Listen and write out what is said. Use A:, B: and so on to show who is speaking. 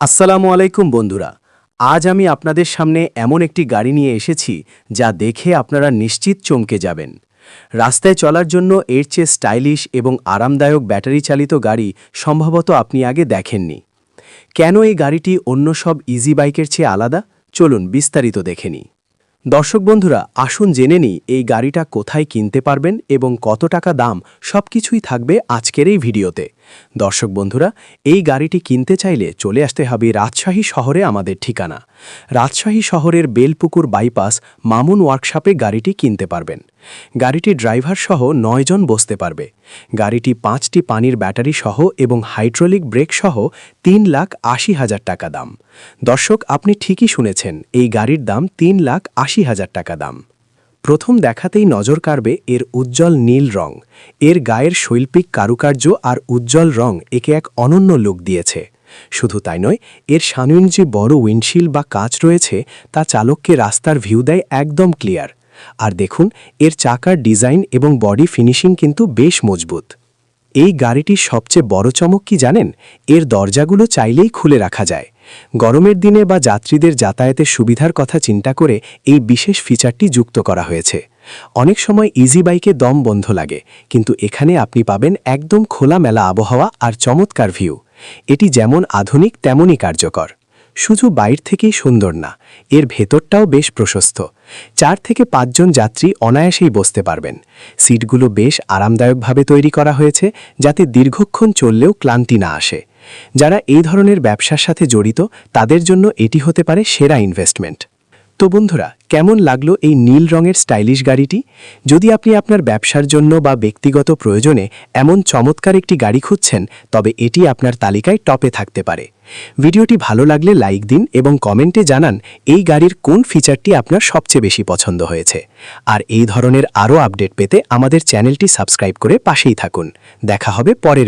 A: আসসালামু আলাইকুম বন্ধুরা। আজ আমি আপনাদের সামনে এমন একটি গাড়ি নিয়ে এসেছি যা দেখে আপনারা নিশ্চিত চমকে যাবেন। রাস্তায় চলার জন্য এর চেয়ে স্টাইলিশ এবং আরামদায়ক ব্যাটারি চালিত গাড়ি সম্ভবত আপনি আগে দেখেননি। কেন এই গাড়িটি অন্য সব ইজি বাইকের চেয়ে আলাদা? চলুন বিস্তারিত দেখে নিই। দর্শক বন্ধুরা, আসুন জেনে নিই এই গাড়িটা কোথায় কিনতে পারবেন এবং কত টাকা দাম, সবকিছুই থাকবে আজকের এই ভিডিওতে। দর্শক বন্ধুরা, এই গাড়িটি কিনতে চাইলে চলে আসতে হবে রাজশাহী শহরে আমাদের ঠিকানা। রাজশাহী শহরের বেলপুকুর বাইপাস মামুন ওয়ার্কশপে গাড়িটি কিনতে পারবেন। গাড়িটি ড্রাইভার সহ 9 জন বসতে পারবে। গাড়িটি 5টি পানির ব্যাটারি সহ এবং হাইড্রোলিক ব্রেক সহ 3,80,000 টাকা দাম। দর্শক, আপনি ঠিকই শুনেছেন, এই গাড়ির দাম 3,80,000 টাকা দাম। প্রথম দেখাতেই নজর কাড়বে এর উজ্জ্বল নীল রং। এর গায়ের শৈল্পিক কারুকার্য আর উজ্জ্বল রং একে এক অনন্য লুক দিয়েছে। শুধু তাই নয়, এর সামনে যে বড় উইন্ডশিল বা কাঁচ রয়েছে তা চালককে রাস্তার ভিউ দেয় একদম ক্লিয়ার। আর দেখুন, এর চাকার ডিজাইন এবং বডি ফিনিশিং কিন্তু বেশ মজবুত। এই গাড়িটির সবচেয়ে বড় চমক কি জানেন? এর দরজাগুলো চাইলেই খুলে রাখা যায়। গরমের দিনে বা যাত্রীদের যাতায়াতের সুবিধার কথা চিন্তা করে এই বিশেষ ফিচারটি যুক্ত করা হয়েছে। অনেক সময় ইজি বাইকে দম বন্ধ লাগে, কিন্তু এখানে আপনি পাবেন একদম খোলামেলা আবহাওয়া আর চমৎকার ভিউ। এটি যেমন আধুনিক তেমনই কার্যকর। শুধু বাইর থেকেই সুন্দর না, এর ভেতরটাও বেশ প্রশস্ত। 4 থেকে 5 জন যাত্রী অনায়াসেই বসতে পারবেন। সিটগুলো বেশ আরামদায়কভাবে তৈরি করা হয়েছে, যাতে দীর্ঘক্ষণ চললেও ক্লান্তি না আসে। যারা এই ধরনের ব্যবসার সাথে জড়িত, তাদের জন্য এটি হতে পারে সেরা ইনভেস্টমেন্ট। তো বন্ধুরা, কেমন লাগলো এই নীল রঙের স্টাইলিশ গাড়িটি? যদি আপনি আপনার ব্যবসার জন্য বা ব্যক্তিগত প্রয়োজনে এমন চমৎকার একটি গাড়ি খুঁজছেন, তবে এটি আপনার তালিকায় টপে থাকতে পারে। ভিডিওটি ভালো লাগলে লাইক দিন এবং কমেন্টে জানান এই গাড়ির কোন ফিচারটি আপনার সবচেয়ে বেশি পছন্দ হয়েছে। আর এই ধরনের আরও আপডেট পেতে আমাদের চ্যানেলটি সাবস্ক্রাইব করে পাশেই থাকুন। দেখা হবে পরের